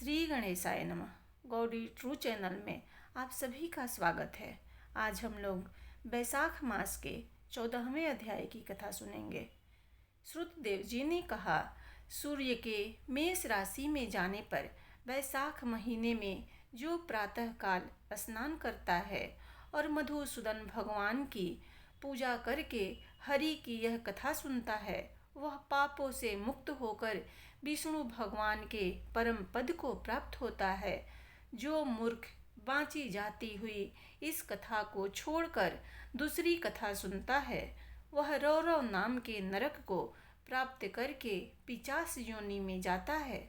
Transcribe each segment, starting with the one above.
श्री गणेशाय नमः। गौड़ी true channel में आप सभी का स्वागत है। आज हम लोग बैसाख मास के 14वें अध्याय की कथा सुनेंगे। श्रुतदेव जी ने कहा, सूर्य के मेष राशि में जाने पर बैसाख महीने में जो प्रातः काल स्नान करता है और मधुसूदन भगवान की पूजा करके हरि की यह कथा सुनता है, वह पापों से मुक्त होकर विष्णु भगवान के परम पद को प्राप्त होता है। जो मूर्ख बाँची जाती हुई इस कथा को छोड़कर दूसरी कथा सुनता है, वह रौरव नाम के नरक को प्राप्त करके पिशाच योनि में जाता है।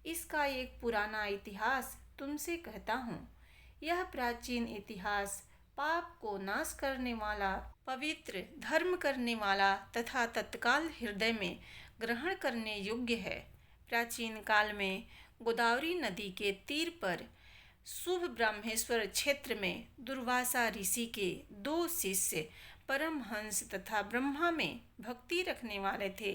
इसका एक पुराना इतिहास तुमसे कहता हूँ। यह प्राचीन इतिहास पाप को नाश करने वाला, पवित्र धर्म करने वाला तथा तत्काल हृदय में ग्रहण करने योग्य है। प्राचीन काल में गोदावरी नदी के तीर पर शुभ ब्रह्मेश्वर क्षेत्र में दुर्वासा ऋषि के 2 शिष्य परमहंस तथा ब्रह्मा में भक्ति रखने वाले थे।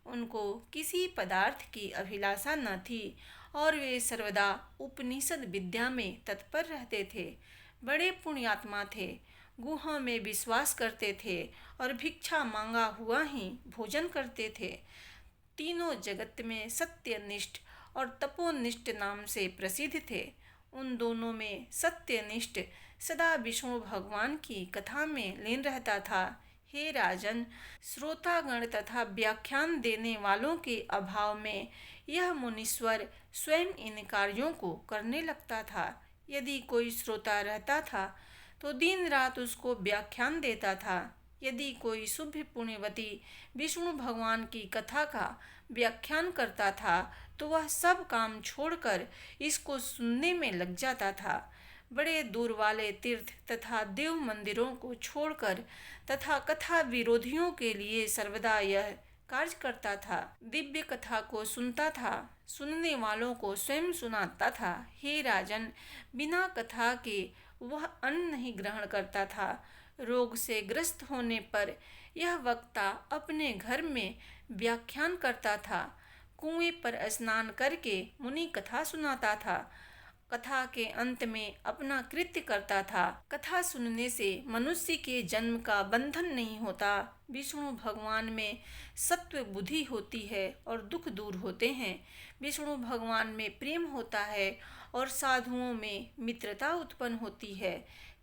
उनको किसी पदार्थ की अभिलाषा न थी और वे सर्वदा उपनिषद विद्या में तत्पर रहते थे। बड़े पुण्यात्मा थे, गुहों में विश्वास करते थे और भिक्षा मांगा हुआ ही भोजन करते थे। तीनों जगत में सत्यनिष्ठ और तपोनिष्ठ नाम से प्रसिद्ध थे। उन दोनों में सत्यनिष्ठ सदा विष्णु भगवान की कथा में लीन रहता था। हे राजन, श्रोतागण तथा व्याख्यान देने वालों के अभाव में यह मुनीश्वर स्वयं इन कार्यों को करने लगता था। यदि कोई श्रोता रहता था तो दिन रात उसको व्याख्यान देता था। यदि कोई शुभ पुण्यवती विष्णु भगवान की कथा का व्याख्यान करता था तो वह सब काम छोड़कर इसको सुनने में लग जाता था। बड़े दूर वाले तीर्थ तथा देव मंदिरों को छोड़कर तथा कथा विरोधियों के लिए सर्वदा यह कार्य करता था। दिव्य कथा को सुनता था, सुनने वालों को स्वयं सुनाता था। हे राजन, बिना कथा के वह अन्न नहीं ग्रहण करता था। रोग से ग्रस्त होने पर यह वक्ता अपने घर में व्याख्यान करता था। कुएं पर स्नान करके मुनि कथा सुनाता था। कथा के अंत में अपना कृत्य करता था। कथा सुनने से मनुष्य के जन्म का बंधन नहीं होता। विष्णु भगवान में सत्व बुद्धि होती है और दुख दूर होते हैं। विष्णु भगवान में प्रेम होता है और साधुओं में मित्रता उत्पन्न होती है।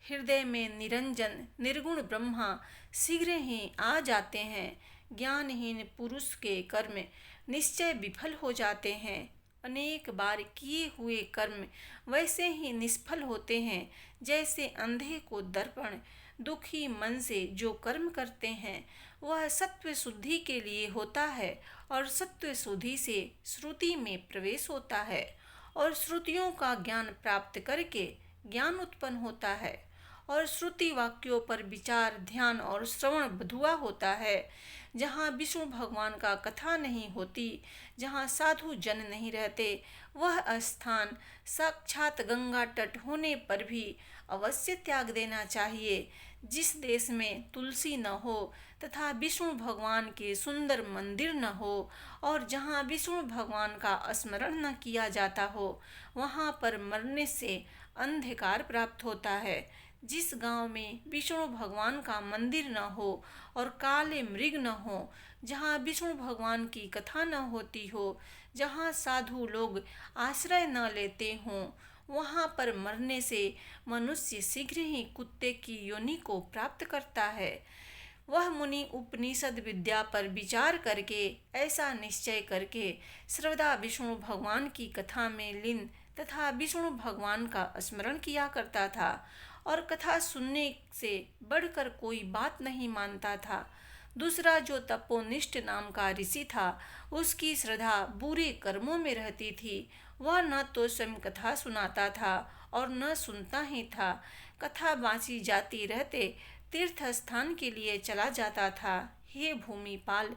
हृदय में निरंजन निर्गुण ब्रह्मा शीघ्र ही आ जाते हैं। ज्ञानहीन पुरुष के कर्म निश्चय विफल हो जाते हैं। अनेक बार किए हुए कर्म वैसे ही निष्फल होते हैं जैसे अंधे को दर्पण। दुखी मन से जो कर्म करते हैं वह सत्व शुद्धि के लिए होता है और सत्व शुद्धि से श्रुति में प्रवेश होता है और श्रुतियों का ज्ञान प्राप्त करके ज्ञान उत्पन्न होता है और श्रुति वाक्यों पर विचार, ध्यान और श्रवण बधुआ होता है। जहाँ विष्णु भगवान का कथा नहीं होती, जहाँ साधु जन नहीं रहते, वह स्थान साक्षात गंगा तट होने पर भी अवश्य त्याग देना चाहिए। जिस देश में तुलसी न हो तथा विष्णु भगवान के सुंदर मंदिर न हो और जहाँ विष्णु भगवान का स्मरण न किया जाता हो, वहाँ पर मरने से अंधकार प्राप्त होता है। जिस गांव में विष्णु भगवान का मंदिर न हो और काले मृग न हो, जहाँ विष्णु भगवान की कथा न होती हो, जहाँ साधु लोग आश्रय न लेते हों, वहाँ पर मरने से मनुष्य शीघ्र ही कुत्ते की योनि को प्राप्त करता है। वह मुनि उपनिषद विद्या पर विचार करके ऐसा निश्चय करके सर्वदा विष्णु भगवान की कथा में लीन तथा विष्णु भगवान का स्मरण किया करता था और कथा सुनने से बढ़कर कोई बात नहीं मानता था। दूसरा जो तपोनिष्ठ नाम का ऋषि था, उसकी श्रद्धा बुरे कर्मों में रहती थी। वह न तो स्वयं कथा सुनाता था और न सुनता ही था। कथा बाँची जाती रहते तीर्थ स्थान के लिए चला जाता था। हे भूमिपाल,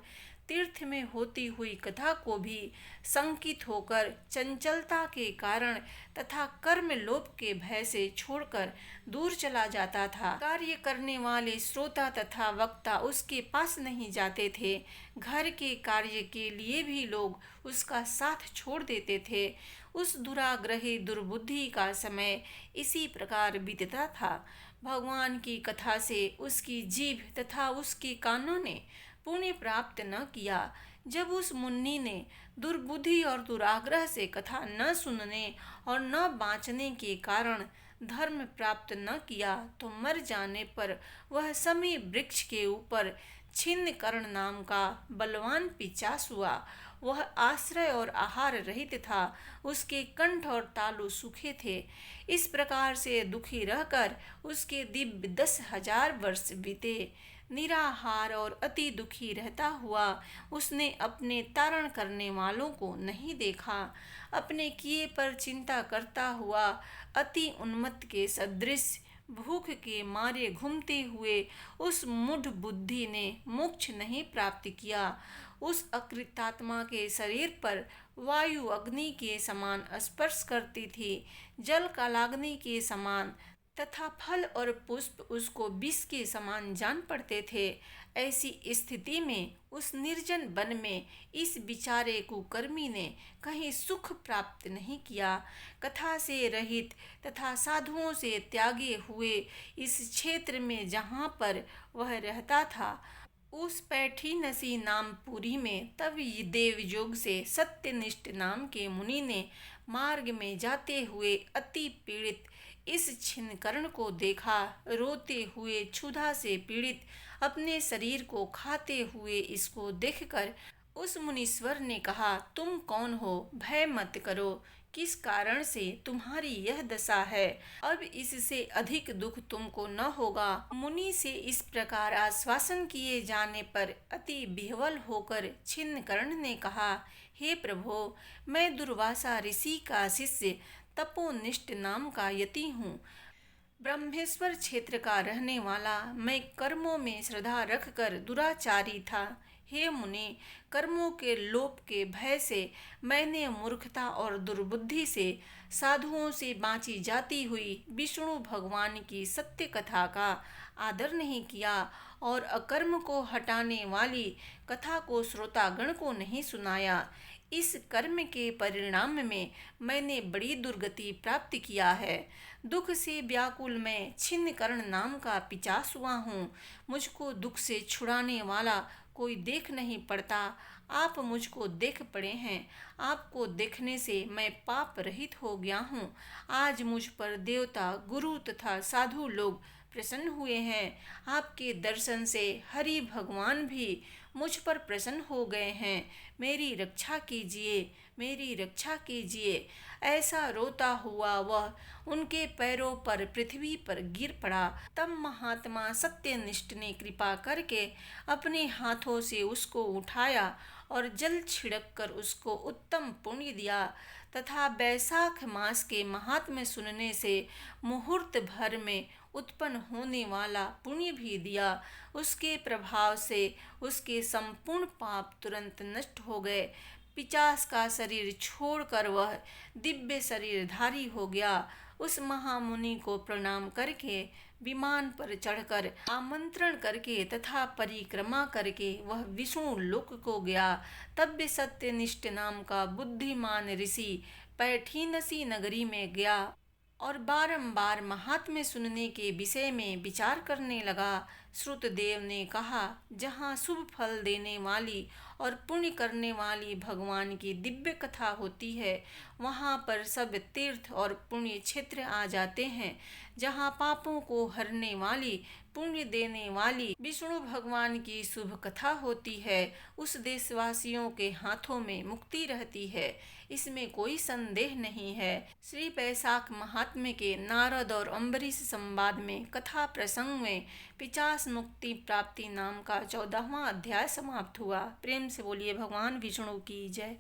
तीर्थ में होती हुई कथा को भी संकित होकर चंचलता के कारण तथा कर्म लोभ के भय से छोड़कर दूर चला जाता था। कार्य करने वाले श्रोता तथा वक्ता उसके पास नहीं जाते थे। घर के कार्य के लिए भी लोग उसका साथ छोड़ देते थे। उस दुराग्रही दुर्बुद्धि का समय इसी प्रकार बीतता था। भगवान की कथा से उसकी जीभ तथा उसके कानों ने पुण्य प्राप्त न किया। जब उस मुन्नी ने दुर्बुद्धि और दुराग्रह से कथा न सुनने और न बाँचने के कारण धर्म प्राप्त न किया, तो मर जाने पर वह समी वृक्ष के ऊपर छिन्न कर्ण नाम का बलवान पिचास हुआ। वह आश्रय और आहार रहित था। उसके कंठ और तालु सूखे थे। इस प्रकार से दुखी रहकर उसके दिव्य 10,000 वर्ष बीते। निराहार और अति दुखी रहता हुआ उसने अपने तारण करने वालों को नहीं देखा। अपने किए पर चिंता करता हुआ अति उन्मत्त के सदृश भूख के मारे घूमते हुए उस मूढ़ बुद्धि ने मोक्ष नहीं प्राप्त किया। उस अकृतात्मा के शरीर पर वायु अग्नि के समान स्पर्श करती थी, जल का लागने के समान, तथा फल और पुष्प उसको विष के समान जान पड़ते थे। ऐसी स्थिति में उस निर्जन वन में इस बिचारे कुकर्मी ने कहीं सुख प्राप्त नहीं किया। कथा से रहित तथा साधुओं से त्यागे हुए इस क्षेत्र में जहाँ पर वह रहता था, उस पैठीनसी नाम पुरी में तब देवयोग से सत्यनिष्ठ नाम के मुनि ने मार्ग में जाते हुए अति पीड़ित इस छिन्नकर्ण को देखा। रोते हुए क्षुधा से पीड़ित अपने शरीर को खाते हुए इसको देखकर उस मुनीश्वर ने कहा, तुम कौन हो? भय मत करो। किस कारण से तुम्हारी यह दशा है? अब इससे अधिक दुख तुमको न होगा। मुनि से इस प्रकार आश्वासन किए जाने पर अति विह्वल होकर छिन्नकर्ण ने कहा, हे प्रभो, मैं दुर्वासा ऋषि का शिष्य तपोनिष्ठ नाम का यति हूँ। ब्रह्मेश्वर क्षेत्र का रहने वाला मैं कर्मों में श्रद्धा रखकर दुराचारी था। हे मुनि, कर्मों के लोप के भय से मैंने मूर्खता और दुर्बुद्धि से साधुओं से बाँची जाती हुई विष्णु भगवान की सत्य कथा का आदर नहीं किया और अकर्म को हटाने वाली कथा को श्रोतागण को नहीं सुनाया। इस कर्म के परिणाम में मैंने बड़ी दुर्गति प्राप्त किया है। दुख से व्याकुल मैं छिन्नकर्ण नाम का पिचास हुआ हूँ। मुझको दुख से छुड़ाने वाला कोई देख नहीं पड़ता। आप मुझको देख पड़े हैं। आपको देखने से मैं पाप रहित हो गया हूँ। आज मुझ पर देवता, गुरु तथा साधु लोग प्रसन्न हुए हैं। आपके दर्शन से हरि भगवान भी मुझ पर प्रसन्न हो गए हैं। मेरी रक्षा कीजिए, मेरी रक्षा कीजिए। ऐसा रोता हुआ वह उनके पैरों पर पृथ्वी पर गिर पड़ा। तब महात्मा सत्यनिष्ठ ने कृपा करके अपने हाथों से उसको उठाया और जल छिड़क कर उसको उत्तम पुण्य दिया तथा बैसाख मास के महात्म्य सुनने से मुहूर्त भर में उत्पन्न होने वाला पुण्य भी दिया। उसके प्रभाव से उसके संपूर्ण पाप तुरंत नष्ट हो गए। पिचास का शरीर छोड़कर वह दिव्य शरीरधारी हो गया। उस महामुनि को प्रणाम करके विमान पर चढ़कर आमंत्रण करके तथा परिक्रमा करके वह विष्णु लोक को गया। तब वे सत्यनिष्ठ नाम का बुद्धिमान ऋषि पैठीनसी नगरी में गया और बारंबार महात्म्य सुनने के विषय में विचार करने लगा। श्रुतदेव ने कहा, जहाँ शुभ फल देने वाली और पुण्य करने वाली भगवान की दिव्य कथा होती है, वहाँ पर सब तीर्थ और पुण्य क्षेत्र आ जाते हैं। जहाँ पापों को हरने वाली, पुण्य देने वाली विष्णु भगवान की शुभ कथा होती है, उस देशवासियों के हाथों में मुक्ति रहती है। इसमें कोई संदेह नहीं है। श्री बैसाख महात्म्य के नारद और अम्बरीश संवाद में कथा प्रसंग में पिचास मुक्ति प्राप्ति नाम का 14वां अध्याय समाप्त हुआ। प्रेम से बोलिए भगवान विष्णु की जय।